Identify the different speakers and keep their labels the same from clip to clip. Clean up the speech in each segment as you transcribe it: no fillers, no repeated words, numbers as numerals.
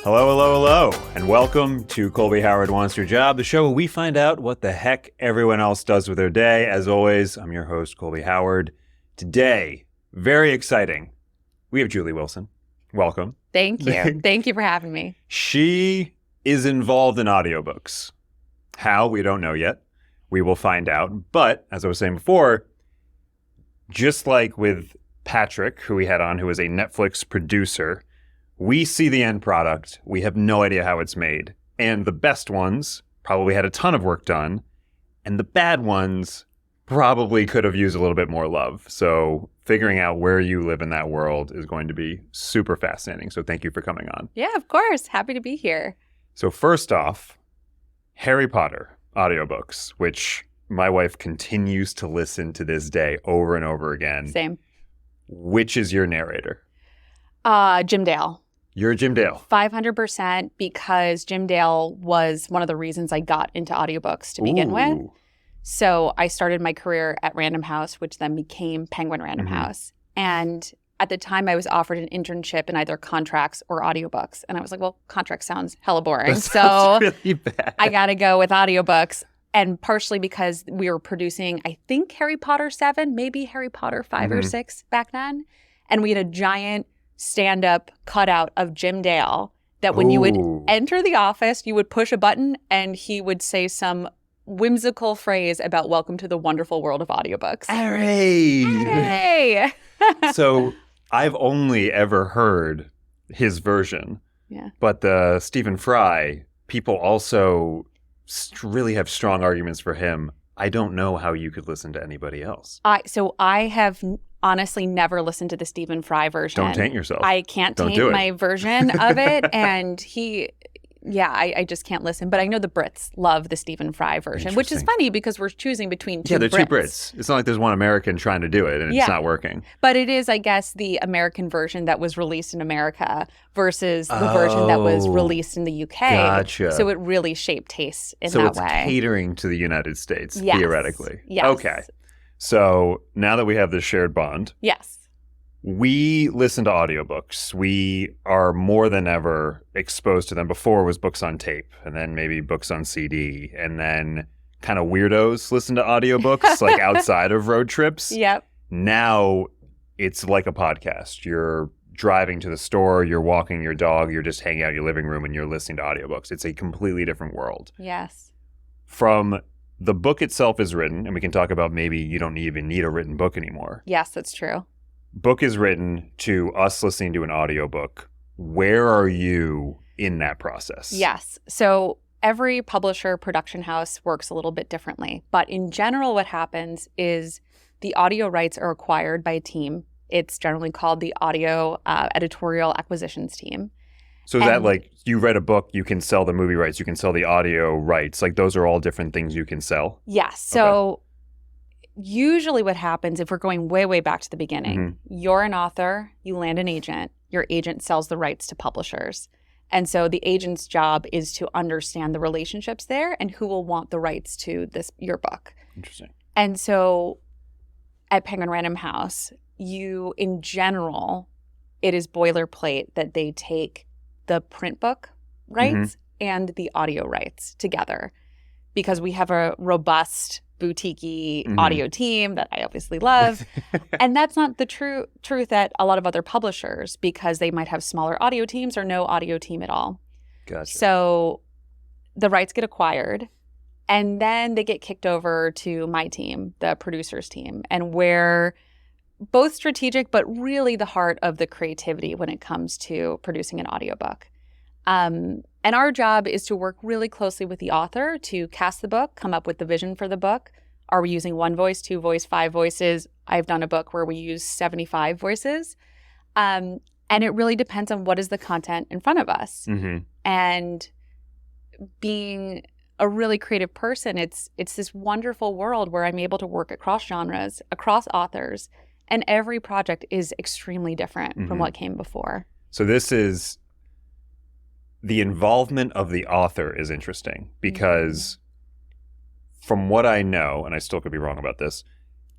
Speaker 1: Hello, hello, hello, and welcome to Colby Howard Wants Your Job, the show where we find out what the heck everyone else does with their day. As always, I'm your host, Colby Howard. Today, very exciting, we have Julie Wilson. Welcome.
Speaker 2: Thank you. Thank you for having me.
Speaker 1: She is involved in audiobooks. How? We don't know yet. We will find out. But, as I was saying before, just like with Patrick, who we had on, who is a Netflix producer, we see the end product. We have no idea how it's made. And the best ones probably had a ton of work done. And the bad ones probably could have used a little bit more love. So figuring out where you live in that world is going to be super fascinating. So thank you for coming on.
Speaker 2: Yeah, of course. Happy to be here.
Speaker 1: So first off, Harry Potter audiobooks, which my wife continues to listen to this day over and over again.
Speaker 2: Same.
Speaker 1: Which is your narrator?
Speaker 2: Jim Dale.
Speaker 1: You're Jim Dale.
Speaker 2: 500% because Jim Dale was one of the reasons I got into audiobooks to begin with. So I started my career at Random House, which then became Penguin Random House. And at the time, I was offered an internship in either contracts or audiobooks. And I was like, well, contract sounds hella boring.
Speaker 1: That sounds really bad.
Speaker 2: I got to go with audiobooks. And partially because we were producing, I think, Harry Potter 7, maybe Harry Potter 5 or 6 back then. And we had a giant stand-up cutout of Jim Dale that when you would enter the office, you would push a button and he would say some whimsical phrase about welcome to the wonderful world of audiobooks.
Speaker 1: Hooray!
Speaker 2: Hey!
Speaker 1: So I've only ever heard his version.
Speaker 2: Yeah. But
Speaker 1: the Stephen Fry, people also really have strong arguments for him. I don't know how you could listen to anybody else.
Speaker 2: So I have honestly never listened to the Stephen Fry version.
Speaker 1: Don't taint yourself.
Speaker 2: I can't taint my version of it. And I just can't listen. But I know the Brits love the Stephen Fry version, which is funny because we're choosing between two Brits.
Speaker 1: Yeah, they're two Brits. It's not like there's one American trying to do it and it's not working.
Speaker 2: But it is, I guess, the American version that was released in America versus the version that was released in the UK.
Speaker 1: Gotcha.
Speaker 2: So it really shaped tastes in that way.
Speaker 1: So it's catering to the United States, theoretically.
Speaker 2: Yes.
Speaker 1: Okay. So now that we have this shared bond.
Speaker 2: Yes.
Speaker 1: We listen to audiobooks. We are more than ever exposed to them. Before it was books on tape and then maybe books on CD and then kind of weirdos listen to audiobooks like outside of road trips.
Speaker 2: Yep.
Speaker 1: Now it's like a podcast. You're driving to the store, you're walking your dog, you're just hanging out in your living room and you're listening to audiobooks. It's a completely different world.
Speaker 2: Yes.
Speaker 1: From the book itself is written, and we can talk about maybe you don't even need a written book anymore.
Speaker 2: Yes, that's true.
Speaker 1: Book is written to us listening to an audiobook. Where are you in that process?
Speaker 2: Yes. So every publisher production house works a little bit differently. But in general, what happens is the audio rights are acquired by a team. It's generally called the audio editorial acquisitions team.
Speaker 1: So is that like you read a book, you can sell the movie rights, you can sell the audio rights. Like those are all different things you can sell?
Speaker 2: Yes. So usually what happens, if we're going way, way back to the beginning, you're an author, you land an agent, your agent sells the rights to publishers. And so the agent's job is to understand the relationships there and who will want the rights to your book.
Speaker 1: Interesting.
Speaker 2: And so at Penguin Random House, in general, it is boilerplate that they take the print book rights and the audio rights together because we have a robust boutique-y audio team that I obviously love. And that's not the truth at a lot of other publishers because they might have smaller audio teams or no audio team at all.
Speaker 1: Gotcha.
Speaker 2: So the rights get acquired and then they get kicked over to my team, the producers team, and we're both strategic, but really the heart of the creativity when it comes to producing an audiobook. And our job is to work really closely with the author to cast the book, come up with the vision for the book. Are we using one voice, two voice, 5 voices? I've done a book where we use 75 voices. And it really depends on what is the content in front of us. And being a really creative person, it's this wonderful world where I'm able to work across genres, across authors, and every project is extremely different from what came before.
Speaker 1: So this is the involvement of the author is interesting because from what I know, and I still could be wrong about this,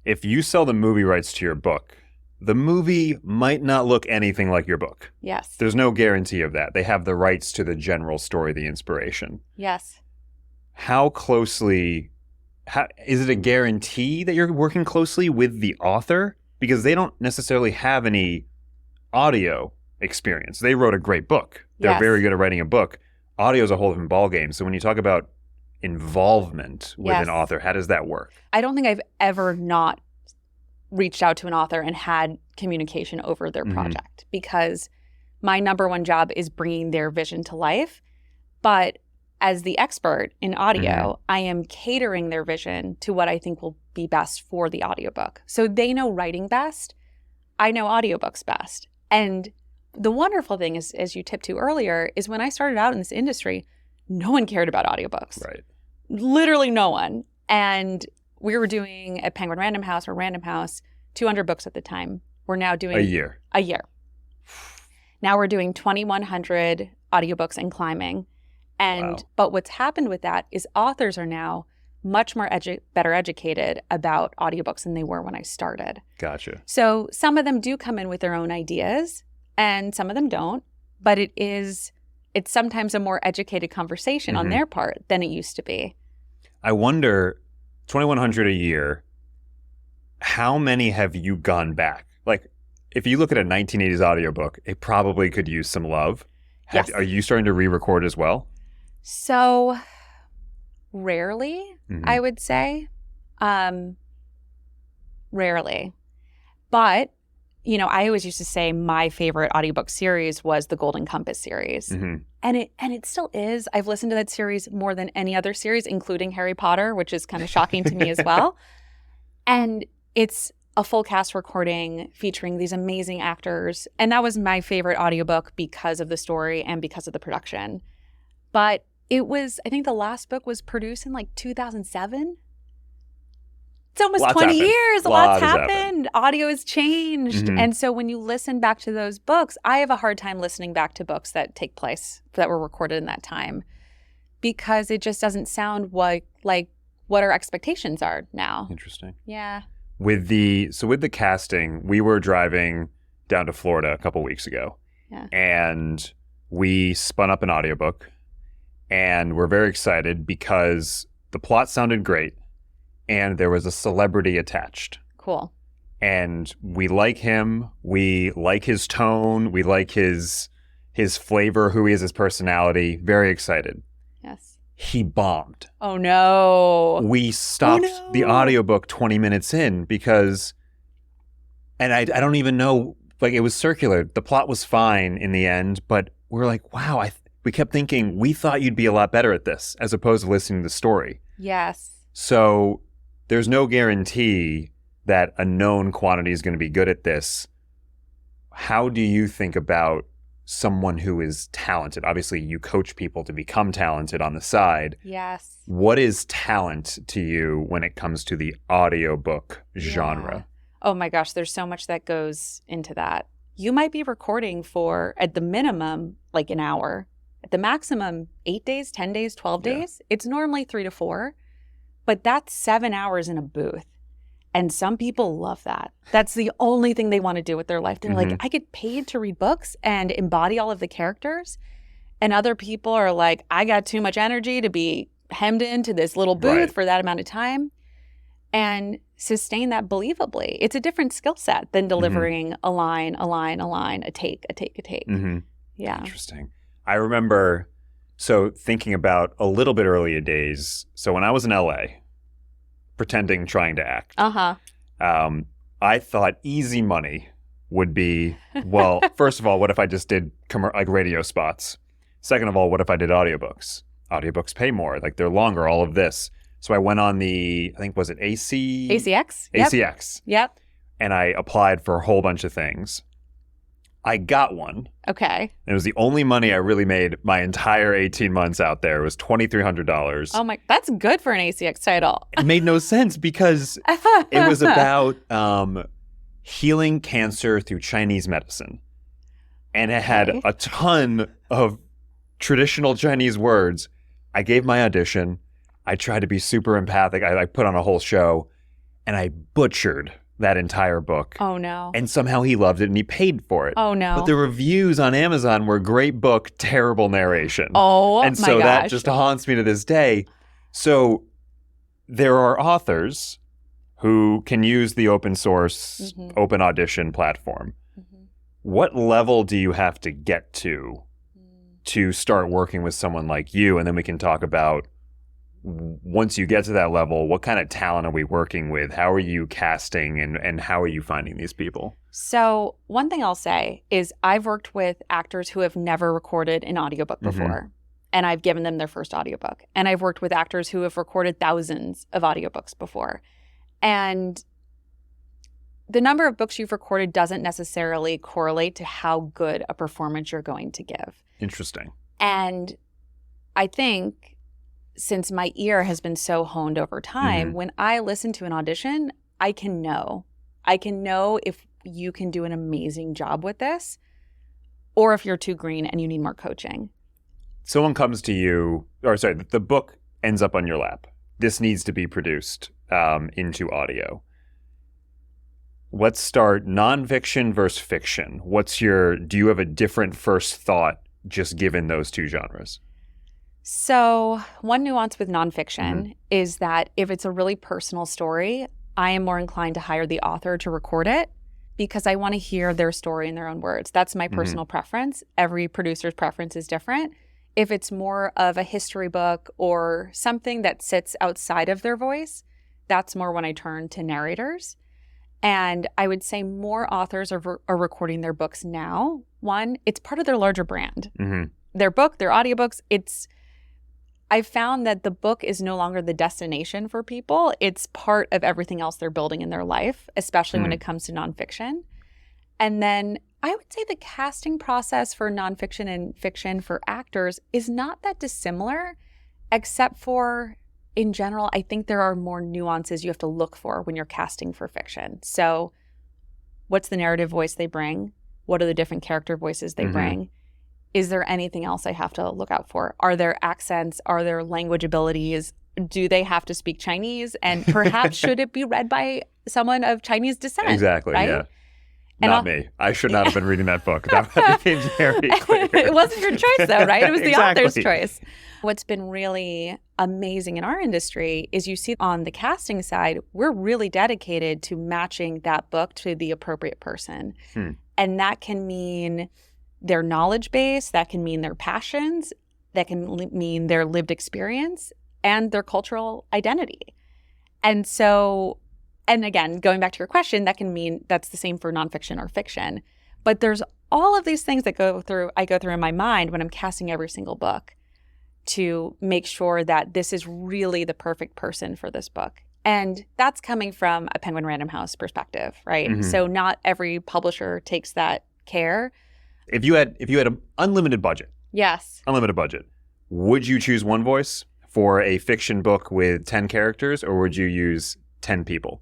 Speaker 1: if you sell the movie rights to your book, the movie might not look anything like your book.
Speaker 2: Yes.
Speaker 1: There's no guarantee of that. They have the rights to the general story, the inspiration.
Speaker 2: Yes.
Speaker 1: How closely, is it a guarantee that you're working closely with the author? Because they don't necessarily have any audio experience. They wrote a great book. They're
Speaker 2: Yes.
Speaker 1: very good at writing a book. Audio is a whole different ballgame. So when you talk about involvement with
Speaker 2: Yes.
Speaker 1: an author, how does that work?
Speaker 2: I don't think I've ever not reached out to an author and had communication over their
Speaker 1: Mhm.
Speaker 2: project, because my number one job is bringing their vision to life. But as the expert in audio, I am catering their vision to what I think will be best for the audiobook. So they know writing best. I know audiobooks best. And the wonderful thing is, as you tipped to earlier, is when I started out in this industry, no one cared about audiobooks.
Speaker 1: Right.
Speaker 2: Literally no one. And we were doing at Penguin Random House or Random House 200 books at the time. We're now doing
Speaker 1: A year.
Speaker 2: Now we're doing 2,100 audiobooks and climbing. And
Speaker 1: Wow.
Speaker 2: but what's happened with that is authors are now much more better educated about audiobooks than they were when I started.
Speaker 1: Gotcha.
Speaker 2: So some of them do come in with their own ideas and some of them don't, but it's sometimes a more educated conversation on
Speaker 1: Mhm.
Speaker 2: their part than it used to be.
Speaker 1: I wonder, 2,100 a year, how many have you gone back? Like, if you look at a 1980s audiobook, it probably could use some love.
Speaker 2: Yes.
Speaker 1: Are you starting to re-record as well?
Speaker 2: So rarely,
Speaker 1: Mhm.
Speaker 2: I would say. Rarely. But, I always used to say my favorite audiobook series was the Golden Compass series.
Speaker 1: Mhm.
Speaker 2: And it still is. I've listened to that series more than any other series, including Harry Potter, which is kind of shocking to me as well. And it's a full cast recording featuring these amazing actors. And that was my favorite audiobook because of the story and because of the production. But I think the last book was produced in like 2007. It's almost
Speaker 1: Lots
Speaker 2: 20
Speaker 1: happened.
Speaker 2: years. A
Speaker 1: Lot
Speaker 2: lot's
Speaker 1: has
Speaker 2: happened. Audio has changed.
Speaker 1: Mhm.
Speaker 2: And so when you listen back to those books, I have a hard time listening back to books that were recorded in that time, because it just doesn't sound like what our expectations are now.
Speaker 1: Interesting.
Speaker 2: Yeah.
Speaker 1: With the casting, we were driving down to Florida a couple weeks ago.
Speaker 2: Yeah.
Speaker 1: And we spun up an audiobook, and we're very excited because the plot sounded great and there was a celebrity attached.
Speaker 2: Cool.
Speaker 1: And we like him, we like his tone, we like his flavor, who he is, his personality. Very excited.
Speaker 2: Yes.
Speaker 1: He bombed.
Speaker 2: Oh no.
Speaker 1: We stopped the audiobook 20 minutes in because, and I don't even know, like, it was circular. The plot was fine in the end, but we're like, wow, we kept thinking, we thought you'd be a lot better at this as opposed to listening to the story.
Speaker 2: Yes.
Speaker 1: So there's no guarantee that a known quantity is going to be good at this. How do you think about someone who is talented? Obviously, you coach people to become talented on the side.
Speaker 2: Yes.
Speaker 1: What is talent to you when it comes to the audiobook genre?
Speaker 2: Yeah. Oh my gosh, there's so much that goes into that. You might be recording for, at the minimum, like an hour. At the maximum, 8 days, 10 days, 12
Speaker 1: Yeah.
Speaker 2: days. It's normally 3 to 4, but that's 7 hours in a booth. And some people love that. That's the only thing they want to do with their life. They're like, I get paid to read books and embody all of the characters. And other people are like, I got too much energy to be hemmed into this little booth
Speaker 1: Right.
Speaker 2: for that amount of time. And sustain that believably. It's a different skill set than delivering a line, a take.
Speaker 1: Mm-hmm.
Speaker 2: Yeah.
Speaker 1: Interesting. I remember, thinking about a little bit earlier days. So when I was in LA, trying to act, I thought easy money would be, well, first of all, what if I just did radio spots? Second of all, what if I did audiobooks? Audiobooks pay more, like they're longer, all of this. So I went on I think, was it
Speaker 2: ACX?
Speaker 1: ACX.
Speaker 2: Yep.
Speaker 1: And I applied for a whole bunch of things. I got one.
Speaker 2: Okay.
Speaker 1: It was the only money I really made my entire 18 months out there. It was $2,300.
Speaker 2: Oh my, that's good for an ACX title.
Speaker 1: It made no sense because it was about healing cancer through Chinese medicine. And it had
Speaker 2: Okay.
Speaker 1: a ton of traditional Chinese words. I gave my audition. I tried to be super empathic. I put on a whole show and I butchered that entire book.
Speaker 2: Oh, no.
Speaker 1: And somehow he loved it and he paid for it.
Speaker 2: Oh, no.
Speaker 1: But the reviews on Amazon were great book, terrible narration.
Speaker 2: Oh,
Speaker 1: and
Speaker 2: my
Speaker 1: so
Speaker 2: gosh.
Speaker 1: that just haunts me to this day. So there are authors who can use the open source, open audition platform. What level do you have to get to start working with someone like you? And then we can talk about, once you get to that level, what kind of talent are we working with? How are you casting and how are you finding these people?
Speaker 2: So one thing I'll say is I've worked with actors who have never recorded an audiobook before, and I've given them their first audiobook. And I've worked with actors who have recorded thousands of audiobooks before. And the number of books you've recorded doesn't necessarily correlate to how good a performance you're going to give.
Speaker 1: Interesting.
Speaker 2: And I think since my ear has been so honed over time, when I listen to an audition, I can know if you can do an amazing job with this or if you're too green and you need more coaching.
Speaker 1: Someone comes to you, or sorry, the book ends up on your lap. This needs to be produced into audio. Let's start nonfiction versus fiction. Do you have a different first thought just given those two genres?
Speaker 2: So one nuance with nonfiction is that if it's a really personal story, I am more inclined to hire the author to record it because I want to hear their story in their own words. That's my personal preference. Every producer's preference is different. If it's more of a history book or something that sits outside of their voice, that's more when I turn to narrators. And I would say more authors are recording their books now. One, it's part of their larger brand. Their book, their audiobooks, I've found that the book is no longer the destination for people. It's part of everything else they're building in their life, especially when it comes to nonfiction. And then I would say the casting process for nonfiction and fiction for actors is not that dissimilar, except for, in general, I think there are more nuances you have to look for when you're casting for fiction. So what's the narrative voice they bring? What are the different character voices they bring? Is there anything else I have to look out for? Are there accents? Are there language abilities? Do they have to speak Chinese? And perhaps should it be read by someone of Chinese descent?
Speaker 1: Exactly,
Speaker 2: right?
Speaker 1: yeah. Not me. I should not have been reading that book. That became very clear.
Speaker 2: It wasn't your choice, though, right? It was the
Speaker 1: Exactly.
Speaker 2: author's choice. What's been really amazing in our industry is you see on the casting side, we're really dedicated to matching that book to the appropriate person. And that can mean their knowledge base, that can mean their passions, that can mean their lived experience and their cultural identity. And so, and again, going back to your question, that can mean that's the same for nonfiction or fiction. But there's all of these things that I go through in my mind when I'm casting every single book to make sure that this is really the perfect person for this book. And that's coming from a Penguin Random House perspective, right? So not every publisher takes that care.
Speaker 1: If you had an unlimited budget,
Speaker 2: Yes.
Speaker 1: would you choose one voice for a fiction book with 10 characters, or would you use 10 people?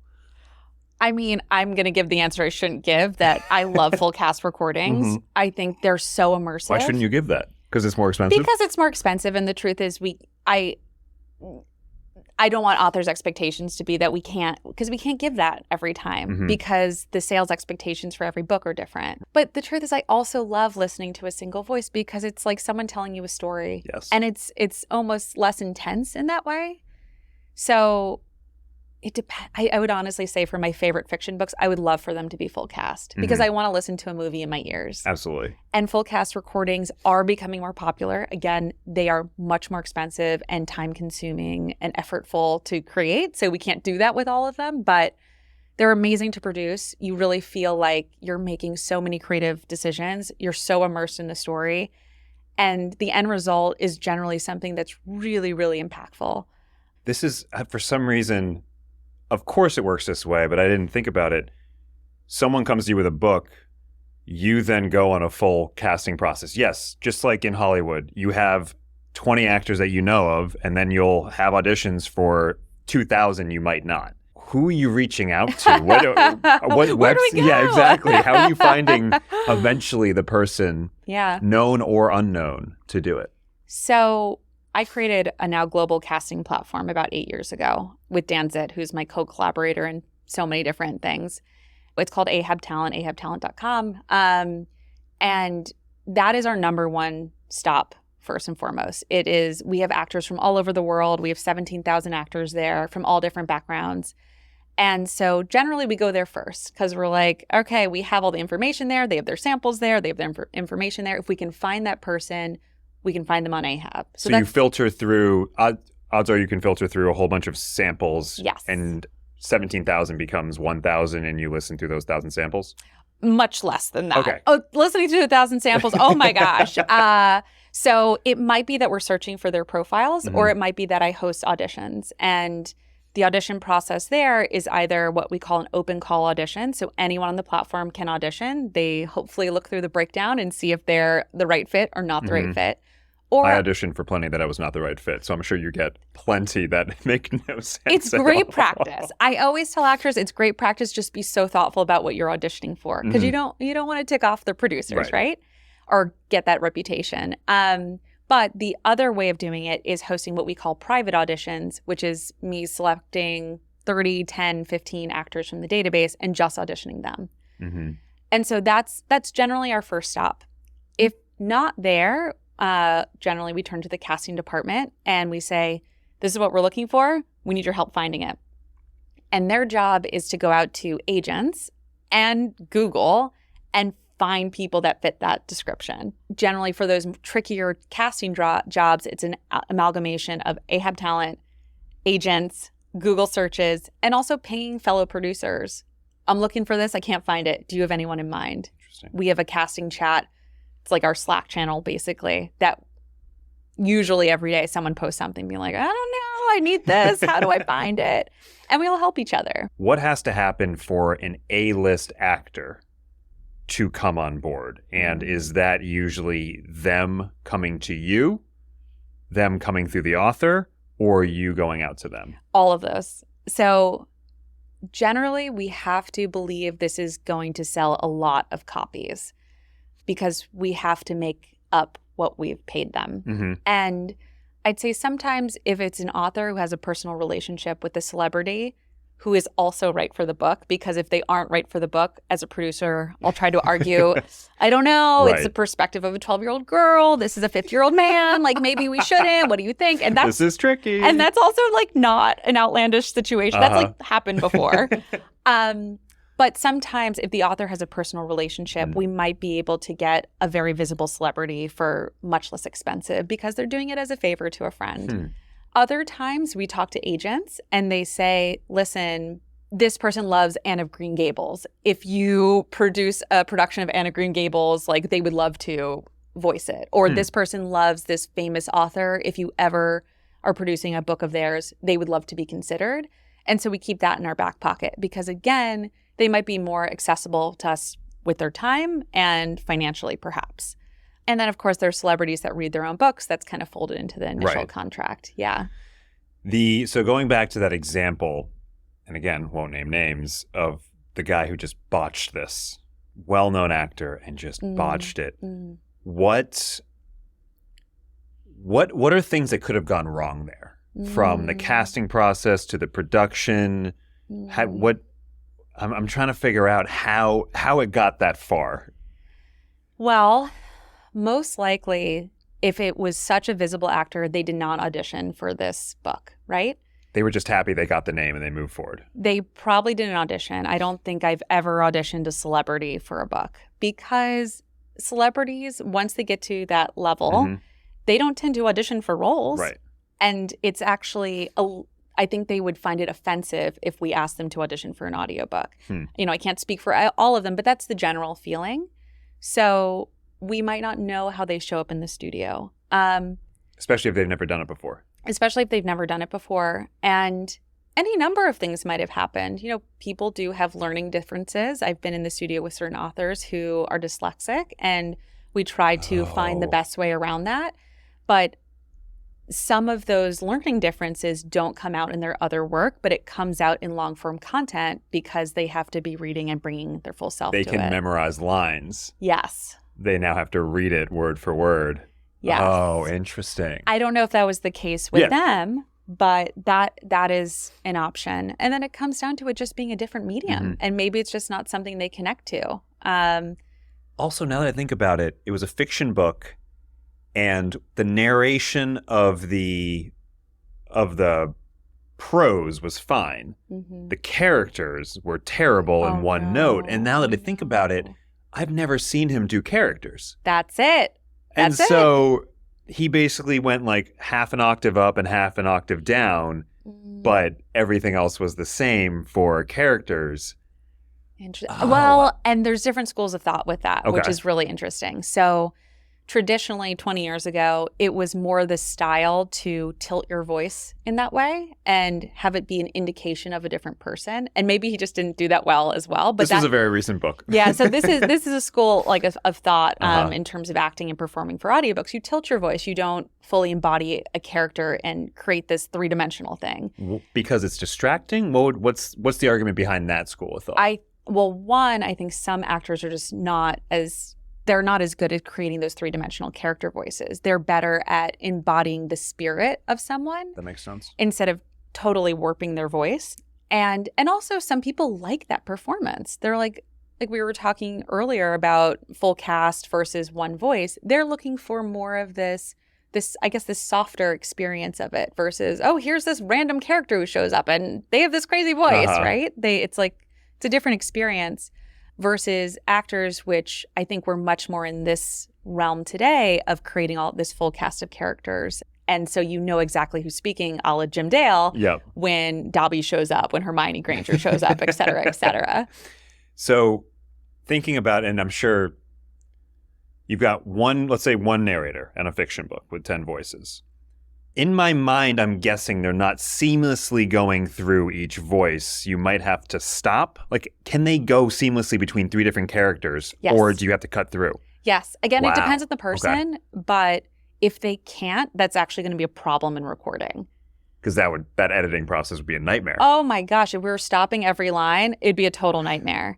Speaker 2: I mean, I'm going to give the answer I shouldn't give, that I love full cast recordings. I think they're so immersive.
Speaker 1: Why shouldn't you give that? Because it's more expensive?
Speaker 2: Because it's more expensive, and the truth is I don't want authors' expectations to be that we can't give that every time because the sales expectations for every book are different. But the truth is I also love listening to a single voice because it's like someone telling you a story.
Speaker 1: Yes.
Speaker 2: And it's almost less intense in that way. So it depends. I would honestly say for my favorite fiction books, I would love for them to be full cast because I want to listen to a movie in my ears.
Speaker 1: Absolutely.
Speaker 2: And full cast recordings are becoming more popular. Again, they are much more expensive and time consuming and effortful to create. So we can't do that with all of them, but they're amazing to produce. You really feel like you're making so many creative decisions. You're so immersed in the story. And the end result is generally something that's really, really impactful.
Speaker 1: This is, for some reason, of course it works this way, but I didn't think about it. Someone comes to you with a book, you then go on a full casting process. Yes, just like in Hollywood, you have 20 actors that you know of, and then you'll have auditions for 2,000 you might not. Who are you reaching out to? Where do we go? Yeah, exactly. How are you finding eventually the person, known or unknown, to do it?
Speaker 2: So I created a now global casting platform about 8 years ago with Dan Zitt, who's my co-collaborator and so many different things. It's called Ahab Talent, ahabtalent.com. And that is our number one stop, first and foremost. We have actors from all over the world. We have 17,000 actors there from all different backgrounds. And so generally we go there first because we're like, okay, we have all the information there. They have their samples there. They have their information there. If we can find that person, we can find them on Ahab.
Speaker 1: So you filter through, odds are you can filter through a whole bunch of samples.
Speaker 2: Yes.
Speaker 1: And 17,000 becomes 1,000 and you listen through those 1,000 samples?
Speaker 2: Much less than that.
Speaker 1: Okay.
Speaker 2: Oh, listening to 1,000 samples. Oh my gosh. So it might be that we're searching for their profiles, or it might be that I host auditions. And the audition process there is either what we call an open call audition. So anyone on the platform can audition. They hopefully look through the breakdown and see if they're the right fit or not the right fit. Or
Speaker 1: I auditioned for plenty that I was not the right fit. So I'm sure you get plenty that make no sense.
Speaker 2: It's great practice. I always tell actors it's great practice. Just be so thoughtful about what you're auditioning for, because you don't want to tick off the producers, right? Or get that reputation. But the other way of doing it is hosting what we call private auditions, which is me selecting 30, 10, 15 actors from the database and just auditioning them. And so that's generally our first stop. If not there, generally we turn to the casting department and we say, this is what we're looking for. We need your help finding it. And their job is to go out to agents and Google and find people that fit that description. Generally, for those trickier casting jobs, it's an amalgamation of Ahab Talent, agents, Google searches, and also paying fellow producers. I'm looking for this. I can't find it. Do you have anyone in mind?
Speaker 1: Interesting.
Speaker 2: We have a casting chat. It's like our Slack channel, basically, that usually every day someone posts something being like, I don't know, I need this. How do I find it? And we all help each other.
Speaker 1: What has to happen for an A-list actor to come on board? And is that usually them coming to you, them coming through the author, or you going out to them?
Speaker 2: All of those. So generally, we have to believe this is going to sell a lot of copies because we have to make up what we've paid them. And I'd say sometimes if it's an author who has a personal relationship with the celebrity who is also right for the book, because if they aren't right for the book, as a producer, I'll try to argue, I don't know, it's the perspective of a 12-year-old girl. This is a 50-year-old man. Like, maybe we shouldn't. What do you think? And
Speaker 1: this is tricky.
Speaker 2: And that's also like not an outlandish situation. That's like happened before. But sometimes if the author has a personal relationship, we might be able to get a very visible celebrity for much less expensive because they're doing it as a favor to a friend. Other times we talk to agents and they say, listen, this person loves Anne of Green Gables. If you produce a production of Anne of Green Gables, like they would love to voice it. Or this person loves this famous author. If you ever are producing a book of theirs, they would love to be considered. And so we keep that in our back pocket because, again, they might be more accessible to us with their time and financially, perhaps. And then, of course, there are celebrities that read their own books. That's kind of folded into the initial contract. Yeah.
Speaker 1: So going back to that example, and again, won't name names, of the guy who just botched this, well-known actor, and just botched it. What are things that could have gone wrong there? From the casting process to the production? I'm trying to figure out how it got that far.
Speaker 2: Well, most likely, if it was such a visible actor, they did not audition for this book, right?
Speaker 1: They were just happy they got the name and they moved forward.
Speaker 2: They probably didn't audition. I don't think I've ever auditioned a celebrity for a book because celebrities, once they get to that level, they don't tend to audition for roles.
Speaker 1: Right.
Speaker 2: And it's actually, I think they would find it offensive if we asked them to audition for an audiobook. You know, I can't speak for all of them, but that's the general feeling. So we might not know how they show up in the studio.
Speaker 1: Especially if they've never done it before.
Speaker 2: And any number of things might have happened. You know, people do have learning differences. I've been in the studio with certain authors who are dyslexic, and we try to find the best way around that. But some of those learning differences don't come out in their other work, but it comes out in long-form content because they have to be reading and bringing their full self to it.
Speaker 1: They can memorize lines.
Speaker 2: Yes.
Speaker 1: They now have to read it word for word.
Speaker 2: Yes.
Speaker 1: Oh, interesting.
Speaker 2: I don't know if that was the case with them, But that is an option. And then it comes down to it just being a different medium. And maybe it's just not something they connect to.
Speaker 1: Also, now that I think about it, it was a fiction book, and the narration of the prose was fine. The characters were terrible in one note. And now that I think about it, I've never seen him do characters.
Speaker 2: That's it. That's
Speaker 1: and so he basically went like half an octave up and half an octave down, but everything else was the same for characters.
Speaker 2: Interesting. Oh. Well, and there's different schools of thought with that, which is really interesting. So traditionally, 20 years ago, it was more the style to tilt your voice in that way and have it be an indication of a different person. And maybe he just didn't do that well as well. But
Speaker 1: this was a very recent book.
Speaker 2: Yeah, so this is a school like of thought in terms of acting and performing for audiobooks. You tilt your voice. You don't fully embody a character and create this three-dimensional thing.
Speaker 1: Because it's distracting? What's the argument behind that school of thought? I
Speaker 2: think some actors are just not as good at creating those three-dimensional character voices. They're better at embodying the spirit of someone.
Speaker 1: That makes sense.
Speaker 2: Instead of totally warping their voice. And also some people like that performance. They're like we were talking earlier about full cast versus one voice. They're looking for more of this softer experience of it versus, oh, here's this random character who shows up and they have this crazy voice, right? It's a different experience. Versus actors, which I think we're much more in this realm today of creating all this full cast of characters. And so you know exactly who's speaking, a la Jim Dale, when Dobby shows up, when Hermione Granger shows up, et cetera, et cetera.
Speaker 1: So thinking about, and I'm sure you've got let's say one narrator in a fiction book with 10 voices. In my mind, I'm guessing they're not seamlessly going through each voice. You might have to stop. Like, can they go seamlessly between 3 different characters?
Speaker 2: Yes.
Speaker 1: Or do you have to cut through?
Speaker 2: Yes. Again, It depends on the person. But if they can't, that's actually going to be a problem in recording.
Speaker 1: Because that editing process would be a nightmare.
Speaker 2: Oh my gosh. If we were stopping every line, it'd be a total nightmare.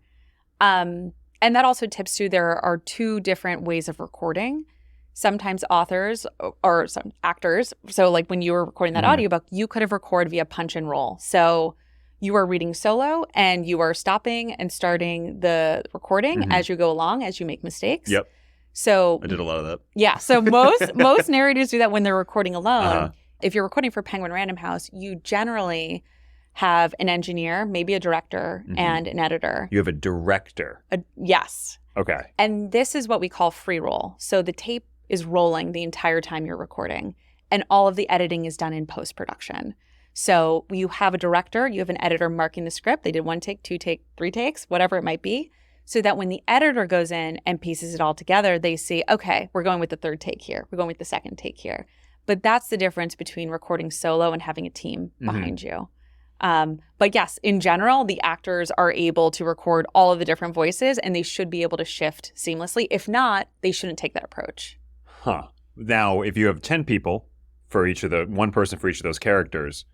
Speaker 2: And that also tips to there are 2 different ways of recording. Sometimes authors or some actors, so like when you were recording that audiobook, you could have recorded via punch and roll. So you are reading solo and you are stopping and starting the recording as you go along, as you make mistakes.
Speaker 1: Yep.
Speaker 2: So
Speaker 1: I did a lot of that.
Speaker 2: Yeah. So most narrators do that when they're recording alone. If you're recording for Penguin Random House, you generally have an engineer, maybe a director, and an editor.
Speaker 1: You have a director?
Speaker 2: Yes.
Speaker 1: Okay.
Speaker 2: And this is what we call free roll. So the tape is rolling the entire time you're recording. And all of the editing is done in post-production. So you have a director, you have an editor marking the script. They did 1 take, 2 take, 3 takes, whatever it might be. So that when the editor goes in and pieces it all together, they see, okay, we're going with the 3rd take here. We're going with the 2nd take here. But that's the difference between recording solo and having a team behind you. But yes, in general, the actors are able to record all of the different voices and they should be able to shift seamlessly. If not, they shouldn't take that approach.
Speaker 1: Now, if you have 10 people for one person for each of those characters,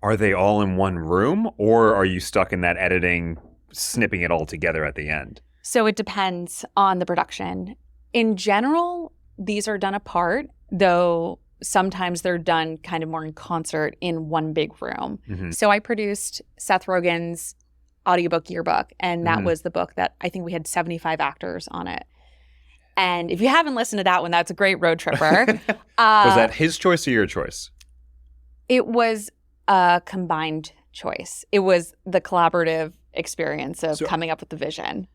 Speaker 1: are they all in one room or are you stuck in that editing, snipping it all together at the end?
Speaker 2: So it depends on the production. In general, these are done apart, though sometimes they're done kind of more in concert in one big room. So I produced Seth Rogen's audiobook yearbook, and that was the book that I think we had 75 actors on it. And if you haven't listened to that one, that's a great road tripper.
Speaker 1: Was that his choice or your choice?
Speaker 2: It was a combined choice. It was the collaborative experience of coming up with the vision.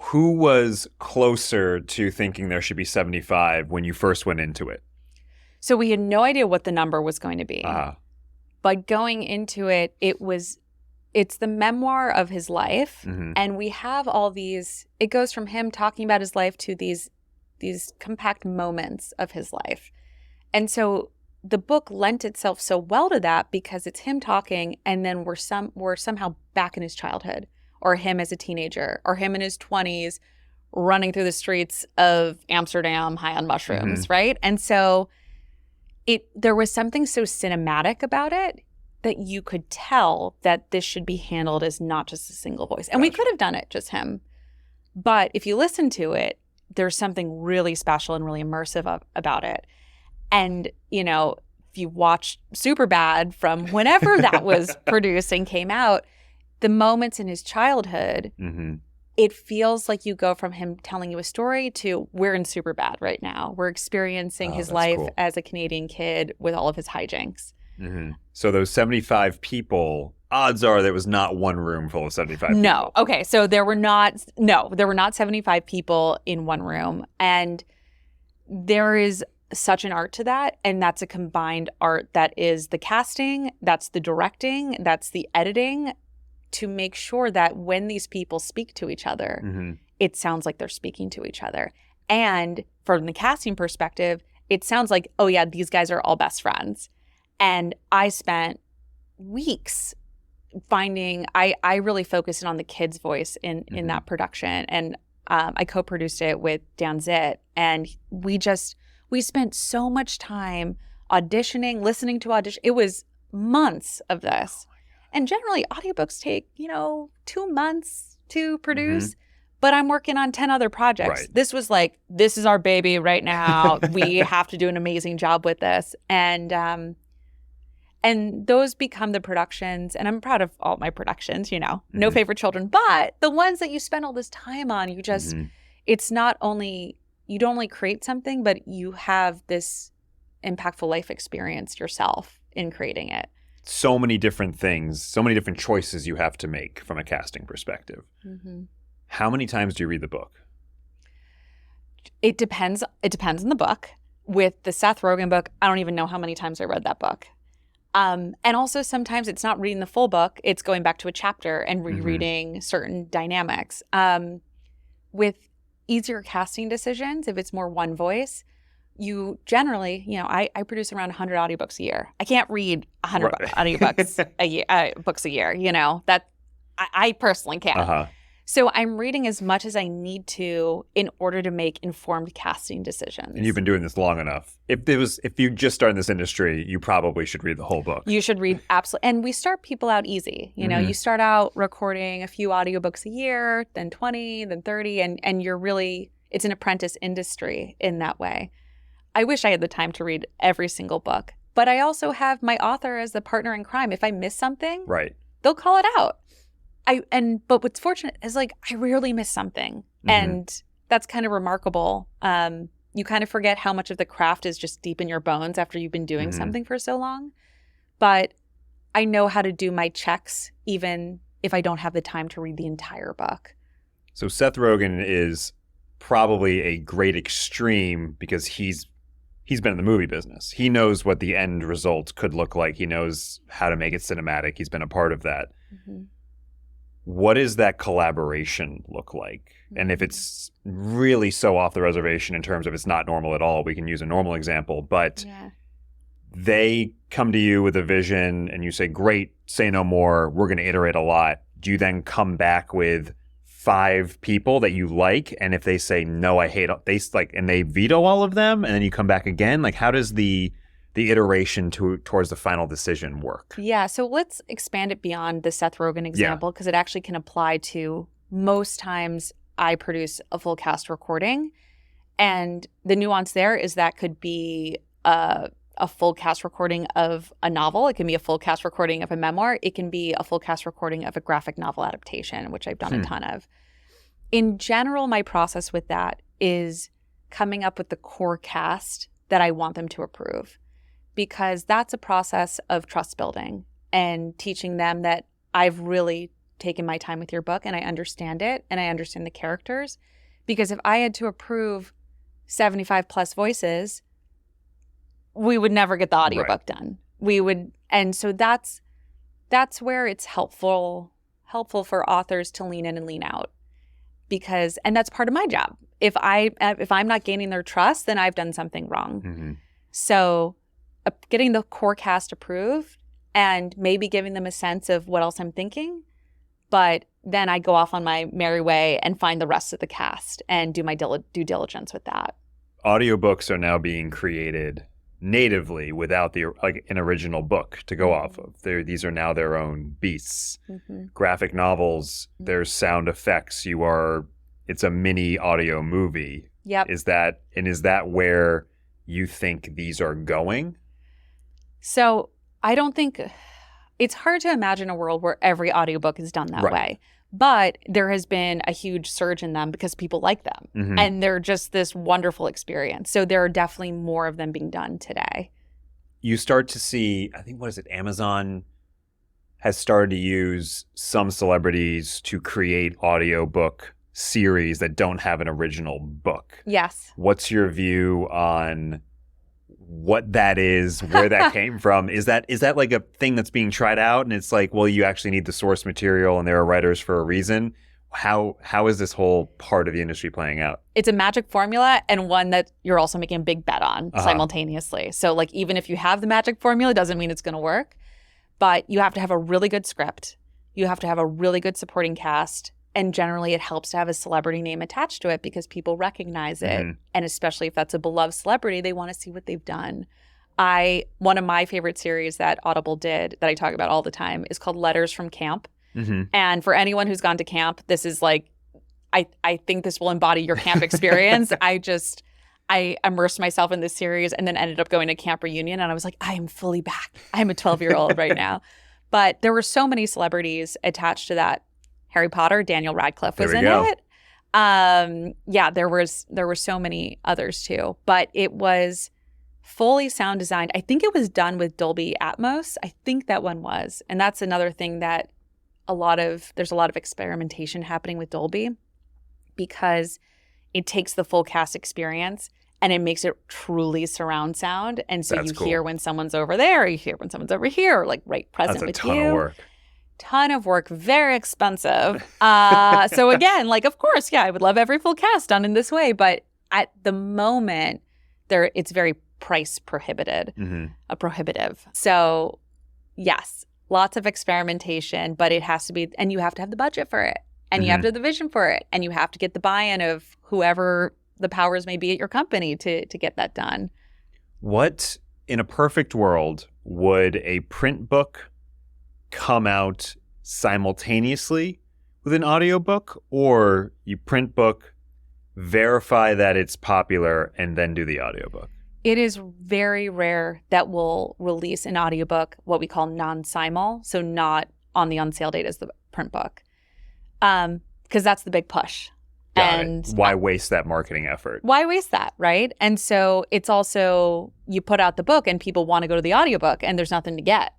Speaker 1: Who was closer to thinking there should be 75 when you first went into it?
Speaker 2: So we had no idea what the number was going to be. But going into it, it's the memoir of his life. And we have all these, it goes from him talking about his life to these compact moments of his life. And so the book lent itself so well to that because it's him talking and then we're somehow back in his childhood or him as a teenager or him in his 20s running through the streets of Amsterdam high on mushrooms, right? And so there was something so cinematic about it that you could tell that this should be handled as not just a single voice. And we could have done it, just him. But if you listen to it, there's something really special and really immersive about it. And, if you watched Superbad from whenever that was produced and came out, the moments in his childhood, it feels like you go from him telling you a story to we're in Superbad right now. We're experiencing his life as a Canadian kid with all of his hijinks.
Speaker 1: So those 75 people, odds are there was not one room full of 75 people.
Speaker 2: No. Okay. So there were not 75 people in one room. And there is such an art to that. And that's a combined art that is the casting, that's the directing, that's the editing, to make sure that when these people speak to each other, it sounds like they're speaking to each other. And from the casting perspective, it sounds like, oh yeah, these guys are all best friends. And I spent weeks finding, I really focused on the kid's voice in that production. And I co-produced it with Dan Zitt. And we spent so much time auditioning, listening to audition. It was months of this. And generally, audiobooks take, 2 months to produce. But I'm working on 10 other projects.
Speaker 1: Right.
Speaker 2: This was like, this is our baby right now. We have to do an amazing job with this. And those become the productions. And I'm proud of all my productions, no favorite children. But the ones that you spend all this time on, you just, it's not only, you don't only create something, but you have this impactful life experience yourself in creating it.
Speaker 1: So many different things, so many different choices you have to make from a casting perspective. How many times do you read the book?
Speaker 2: It depends. It depends on the book. With the Seth Rogen book, I don't even know how many times I read that book. And also sometimes it's not reading the full book. It's going back to a chapter and rereading certain dynamics. With easier casting decisions, if it's more one voice, you generally, I produce around 100 audiobooks a year. I can't read 100 audiobooks a year, books a year, that I personally can't. So I'm reading as much as I need to in order to make informed casting decisions.
Speaker 1: And you've been doing this long enough. If you just start in this industry, you probably should read the whole book.
Speaker 2: You should read absolutely. And we start people out easy. You start out recording a few audiobooks a year, then 20, then 30, and you're really, it's an apprentice industry in that way. I wish I had the time to read every single book, but I also have my author as the partner in crime. If I miss something, they'll call it out. But what's fortunate is I rarely miss something, and that's kind of remarkable. You kind of forget how much of the craft is just deep in your bones after you've been doing something for so long. But I know how to do my checks even if I don't have the time to read the entire book.
Speaker 1: So Seth Rogen is probably a great extreme because he's been in the movie business. He knows what the end result could look like. He knows how to make it cinematic. He's been a part of that. What does that collaboration look like? And if it's really so off the reservation in terms of it's not normal at all, we can use a normal example, but they come to you with a vision and you say, great, say no more, we're going to iterate a lot. Do you then come back with 5 people that you like? And if they say, no, I hate, and they veto all of them, and then you come back again, how does the iteration towards the final decision work?
Speaker 2: Yeah, so let's expand it beyond the Seth Rogen example because it actually can apply to most times I produce a full cast recording. And the nuance there is that could be a full cast recording of a novel. It can be a full cast recording of a memoir. It can be a full cast recording of a graphic novel adaptation, which I've done a ton of. In general, my process with that is coming up with the core cast that I want them to approve, because that's a process of trust building and teaching them that I've really taken my time with your book and I understand it and I understand the characters. Because if I had to approve 75 plus voices, we would never get the audiobook done. And so that's where it's helpful for authors to lean in and lean out, and that's part of my job. If I'm not gaining their trust, then I've done something wrong. So getting the core cast approved and maybe giving them a sense of what else I'm thinking, but then I go off on my merry way and find the rest of the cast and do my due diligence with that.
Speaker 1: Audiobooks are now being created natively without an original book to go off of. These are now their own beasts. Graphic novels, there's sound effects. It's a mini audio movie.
Speaker 2: Yep.
Speaker 1: Is that where you think these are going?
Speaker 2: So I don't think it's hard to imagine a world where every audiobook is done that
Speaker 1: Right.
Speaker 2: way. But there has been a huge surge in them because people like them.
Speaker 1: Mhm.
Speaker 2: And they're just this wonderful experience. So there are definitely more of them being done today.
Speaker 1: You start to see, I think, what is it? Amazon has started to use some celebrities to create audiobook series that don't have an original book.
Speaker 2: Yes.
Speaker 1: What's your view on what that is, where that came from? Is that like a thing that's being tried out and it's like, well, you actually need the source material and there are writers for a reason? How is this whole part of the industry playing out?
Speaker 2: It's a magic formula and one that you're also making a big bet on simultaneously. So like even if you have the magic formula, doesn't mean it's going to work. But you have to have a really good script. You have to have a really good supporting cast. And generally it helps to have a celebrity name attached to it because people recognize it.
Speaker 1: Mhm.
Speaker 2: And especially if that's a beloved celebrity, they want to see what they've done. One of my favorite series that Audible did that I talk about all the time is called Letters from Camp.
Speaker 1: Mhm.
Speaker 2: And for anyone who's gone to camp, this is like, I think this will embody your camp experience. I immersed myself in this series and then ended up going to camp reunion. And I was like, I am fully back. I'm a 12-year-old right now. But there were so many celebrities attached to that. Harry Potter, Daniel Radcliffe was in it. There were so many others too. But it was fully sound designed. I think it was done with Dolby Atmos. I think that one was. And that's another thing that there's a lot of experimentation happening with Dolby because it takes the full cast experience and it makes it truly surround sound. And so
Speaker 1: That's
Speaker 2: you
Speaker 1: cool.
Speaker 2: hear when someone's over there, or you hear when someone's over here, or like right present
Speaker 1: That's a
Speaker 2: with
Speaker 1: ton
Speaker 2: you.
Speaker 1: of work.
Speaker 2: Ton of work, very expensive. So again, like of course, yeah, I would love every full cast done in this way, but at the moment, it's very price prohibitive. So yes, lots of experimentation, but it has to be, and you have to have the budget for it, and you have to have the vision for it, and you have to get the buy-in of whoever the powers may be at your company to get that done.
Speaker 1: What, in a perfect world, would a print book come out simultaneously with an audiobook, or you print book, verify that it's popular, and then do the audiobook?
Speaker 2: It is very rare that we'll release an audiobook, what we call non-simul, so not on the on-sale date as the print book, because that's the big push.
Speaker 1: Got it. Why waste that marketing effort?
Speaker 2: Why waste that, right? And so it's also, you put out the book and people want to go to the audiobook and there's nothing to get.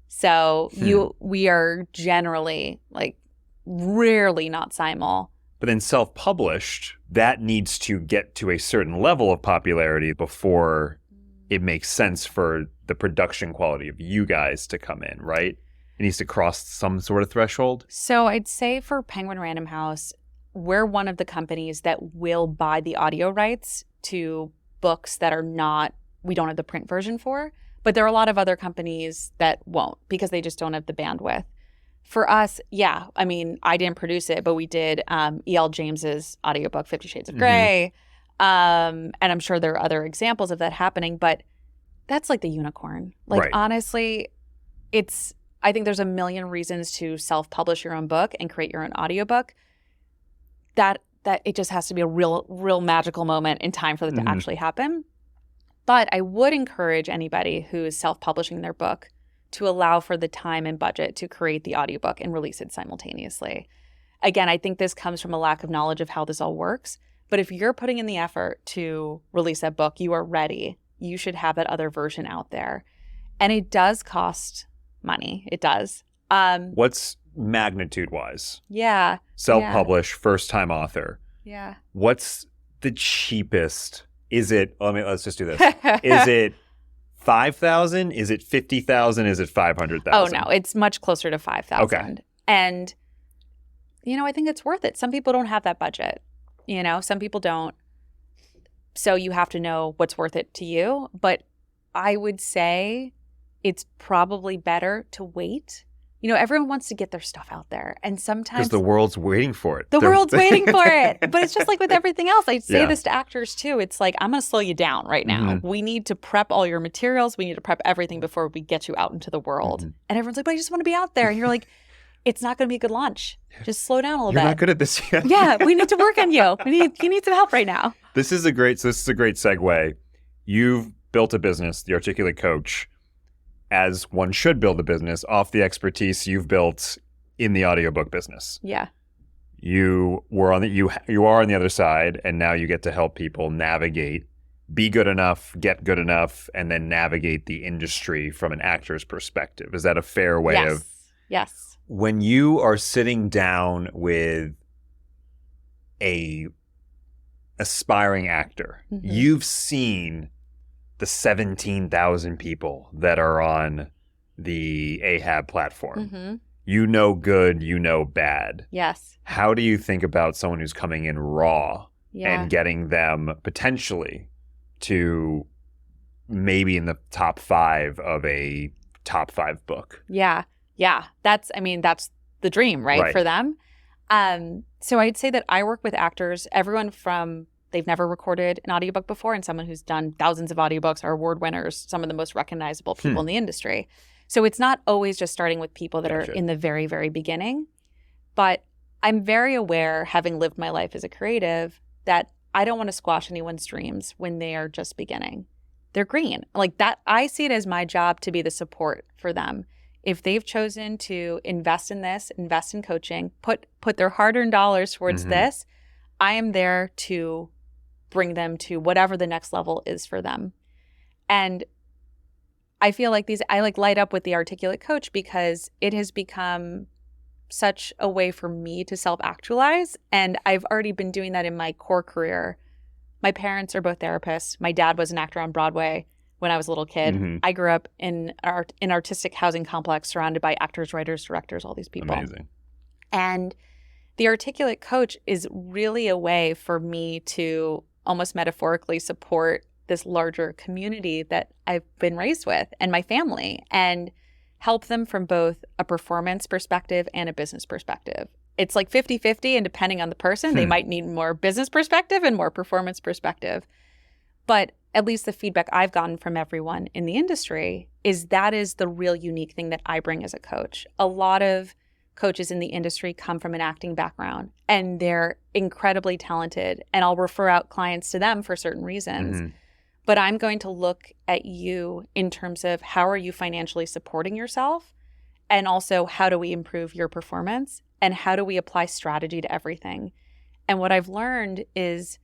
Speaker 2: So we are generally like rarely not simul.
Speaker 1: But then self-published, that needs to get to a certain level of popularity before it makes sense for the production quality of you guys to come in, right? It needs to cross some sort of threshold.
Speaker 2: So I'd say for Penguin Random House, we're one of the companies that will buy the audio rights to books that we don't have the print version for. But there are a lot of other companies that won't because they just don't have the bandwidth. For us, yeah, I mean, I didn't produce it, but we did E.L. James's audiobook, 50 Shades of Grey. And I'm sure there are other examples of that happening, but that's like the unicorn. Like,
Speaker 1: Right.
Speaker 2: honestly, I think there's a million reasons to self-publish your own book and create your own audiobook. That it just has to be a real magical moment in time for that to actually happen. But I would encourage anybody who is self-publishing their book to allow for the time and budget to create the audiobook and release it simultaneously. Again, I think this comes from a lack of knowledge of how this all works. But if you're putting in the effort to release that book, you are ready. You should have that other version out there. And it does cost money. It does.
Speaker 1: What's magnitude-wise?
Speaker 2: Yeah.
Speaker 1: Self-published, first-time author.
Speaker 2: Yeah.
Speaker 1: What's the cheapest? Is it, let's just do this. Is it 5,000? Is it 50,000? Is it 500,000?
Speaker 2: Oh, no. It's much closer to 5,000.
Speaker 1: Okay.
Speaker 2: And, I think it's worth it. Some people don't have that budget. Some people don't. So you have to know what's worth it to you. But I would say it's probably better to wait. Everyone wants to get their stuff out there. And sometimes
Speaker 1: because the world's waiting for it.
Speaker 2: The world's waiting for it. But it's just like with everything else. I say this to actors too. It's like, I'm going to slow you down right now. We need to prep all your materials. We need to prep everything before we get you out into the world. And everyone's like, but I just want to be out there. And you're like, it's not going to be a good launch. Just slow down a little bit.
Speaker 1: You're not good at this yet.
Speaker 2: Yeah, we need to work on you. You need some help right now.
Speaker 1: This is a great segue. You've built a business, The Articulate Coach. as one should build a business, off the expertise you've built in the audiobook business.
Speaker 2: Yeah.
Speaker 1: You are on the other side, and now you get to help people navigate, be good enough, get good enough, and then navigate the industry from an actor's perspective. Is that a fair way of?
Speaker 2: Yes.
Speaker 1: When you are sitting down with a aspiring actor, you've seen the 17,000 people that are on the Ahab platform. You know good, you know bad.
Speaker 2: Yes.
Speaker 1: How do you think about someone who's coming in raw and getting them potentially to maybe in the top 5 of a top 5 book?
Speaker 2: Yeah. That's the dream, right? For them. So I'd say that I work with actors, everyone from they've never recorded an audiobook before and someone who's done thousands of audiobooks, are award winners, some of the most recognizable people in the industry. So it's not always just starting with people that are in the very, very beginning. But I'm very aware, having lived my life as a creative, that I don't want to squash anyone's dreams when they are just beginning. They're green. Like that, I see it as my job to be the support for them. If they've chosen to invest in this, invest in coaching, put their hard-earned dollars towards this, I am there to bring them to whatever the next level is for them. And I feel like I light up with the Articulate Coach because it has become such a way for me to self-actualize. And I've already been doing that in my core career. My parents are both therapists. My dad was an actor on Broadway when I was a little kid. I grew up in an artistic housing complex surrounded by actors, writers, directors, all these people.
Speaker 1: Amazing.
Speaker 2: And the Articulate Coach is really a way for me to almost metaphorically support this larger community that I've been raised with and my family, and help them from both a performance perspective and a business perspective. It's like 50-50, and depending on the person, they might need more business perspective and more performance perspective. But at least the feedback I've gotten from everyone in the industry is that is the real unique thing that I bring as a coach. A lot of coaches in the industry come from an acting background and they're incredibly talented, and I'll refer out clients to them for certain reasons. But I'm going to look at you in terms of how are you financially supporting yourself, and also how do we improve your performance, and how do we apply strategy to everything. And what I've learned is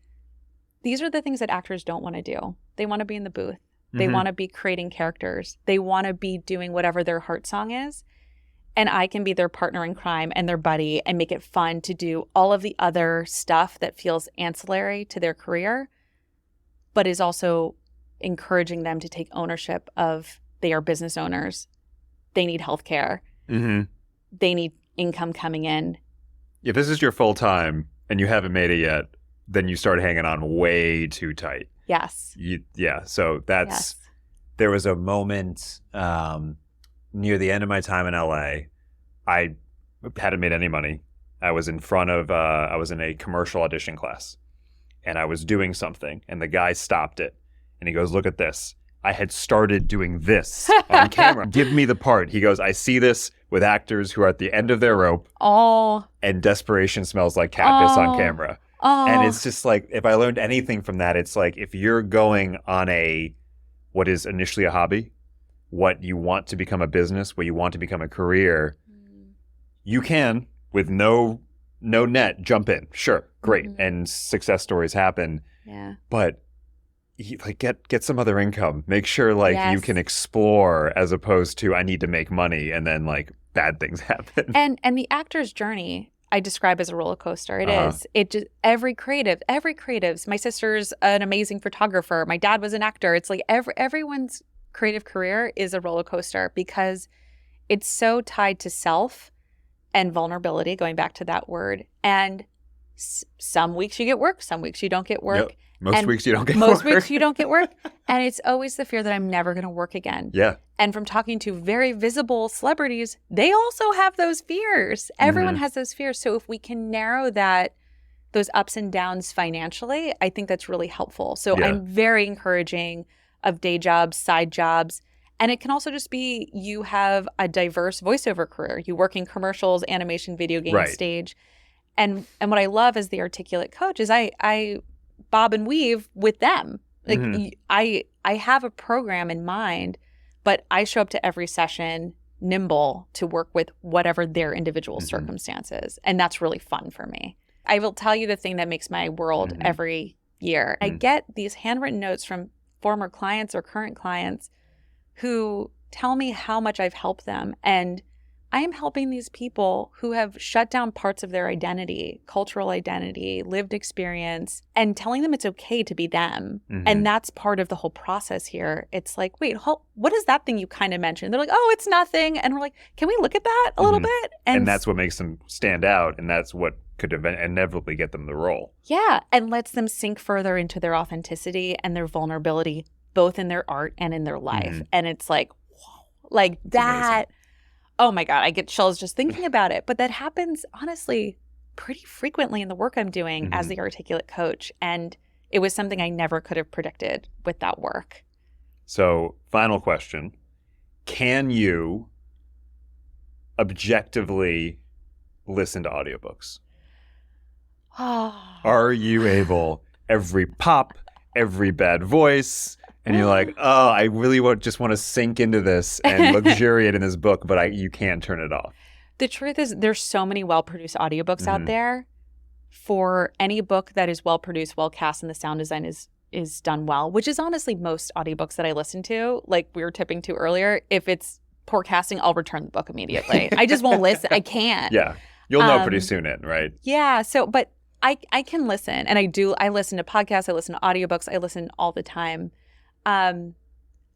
Speaker 2: these are the things that actors don't want to do. They want to be in the booth. They want to be creating characters. They want to be doing whatever their heart song is. And I can be their partner in crime and their buddy and make it fun to do all of the other stuff that feels ancillary to their career, but is also encouraging them to take ownership of they are business owners. They need healthcare. They need income coming in.
Speaker 1: If this is your full time and you haven't made it yet, then you start hanging on way too tight.
Speaker 2: Yes.
Speaker 1: So that's, there was a moment near the end of my time in LA. I hadn't made any money. I was in a commercial audition class, and I was doing something, and the guy stopped it, and he goes, "Look at this. I had started doing this on camera. Give me the part." He goes, "I see this with actors who are at the end of their rope, and desperation smells like cactus on camera." And it's just like, if I learned anything from that, it's like, if you're going on what is initially a hobby, what you want to become a business, what you want to become a career, you can, with no net, jump in. Sure, great. And success stories happen.
Speaker 2: Yeah.
Speaker 1: But get some other income. Make sure you can explore, as opposed to I need to make money and then bad things happen.
Speaker 2: And the actor's journey I describe as a roller coaster. It is. It just every creative's. My sister's an amazing photographer. My dad was an actor. It's like everyone's creative career is a roller coaster because it's so tied to self and vulnerability, going back to that word. And some weeks you get work, some weeks you don't get work.
Speaker 1: Yep. Most weeks you don't get
Speaker 2: Most
Speaker 1: work.
Speaker 2: weeks you don't get work. And it's always the fear that I'm never going to work again.
Speaker 1: Yeah.
Speaker 2: And from talking to very visible celebrities, they also have those fears. Everyone has those fears. So if we can narrow those ups and downs financially, I think that's really helpful. So I'm very encouraging of day jobs, side jobs. And it can also just be you have a diverse voiceover career. You work in commercials, animation, video game stage. And what I love as the Articulate Coach is I bob and weave with them. I have a program in mind, but I show up to every session nimble to work with whatever their individual circumstances. And that's really fun for me. I will tell you the thing that makes my world every year. I get these handwritten notes from former clients or current clients who tell me how much I've helped them. And I am helping these people who have shut down parts of their identity, cultural identity, lived experience, and telling them it's okay to be them. And that's part of the whole process here. It's like, wait, what is that thing you kind of mentioned? They're like, oh, it's nothing. And we're like, can we look at that a little bit?
Speaker 1: And that's what makes them stand out. And that's what could inevitably get them the role.
Speaker 2: Yeah. And lets them sink further into their authenticity and their vulnerability, both in their art and in their life. And it's like, whoa, like
Speaker 1: it's
Speaker 2: that.
Speaker 1: Amazing.
Speaker 2: Oh my God, I get chills just thinking about it. But that happens, honestly, pretty frequently in the work I'm doing as the articulate coach. And it was something I never could have predicted with that work.
Speaker 1: So, final question. Can you objectively listen to audiobooks? Are you able, every pop, every bad voice, and you're like, oh, I really just want to sink into this and luxuriate in this book, but you can't turn it off.
Speaker 2: The truth is there's so many well-produced audiobooks out there. For any book that is well-produced, well-cast, and the sound design is done well, which is honestly most audiobooks that I listen to, like we were tipping to earlier. If it's poor casting, I'll return the book immediately. I just won't listen. I can't.
Speaker 1: Yeah. You'll know pretty soon, right?
Speaker 2: Yeah. So, but I can listen, and I listen to podcasts, I listen to audiobooks, I listen all the time. And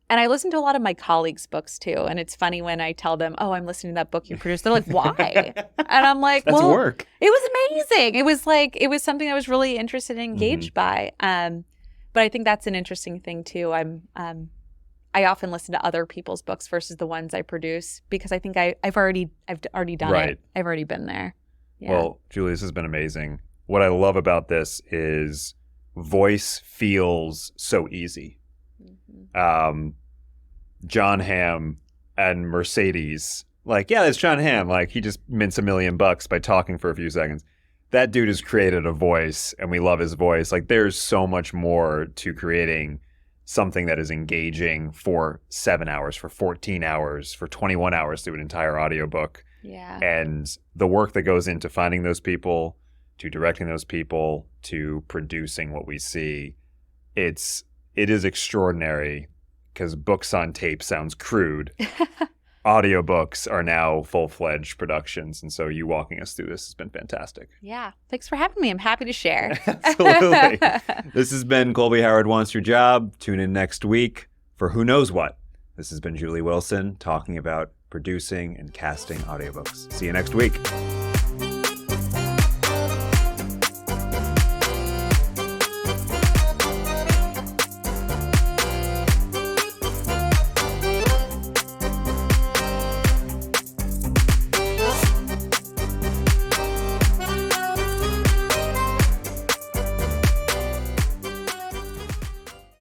Speaker 2: I listen to a lot of my colleagues' books too. And it's funny when I tell them, oh, I'm listening to that book you produced. They're like, why? And I'm like,
Speaker 1: that's
Speaker 2: well,
Speaker 1: work.
Speaker 2: It was amazing. it was something I was really interested and engaged by. But I think that's an interesting thing too. I often listen to other people's books versus the ones I produce because I think I've already done it. I've already been there. Yeah.
Speaker 1: Well, Julie, this has been amazing. What I love about this is voice feels so easy. John Hamm and Mercedes, like, yeah, it's John Hamm. Like, he just mints $1 million by talking for a few seconds. That dude has created a voice, and we love his voice. Like, there's so much more to creating something that is engaging for 7 hours, for 14 hours, for 21 hours through an entire audiobook.
Speaker 2: Yeah.
Speaker 1: And the work that goes into finding those people, to directing those people, to producing what we see, it is extraordinary because books on tape sounds crude. Audiobooks are now full-fledged productions. And so you walking us through this has been fantastic.
Speaker 2: Yeah. Thanks for having me. I'm happy to share.
Speaker 1: Absolutely. This has been Colby Howard Wants Your Job. Tune in next week for Who Knows What. This has been Julie Wilson talking about producing and casting audiobooks. See you next week.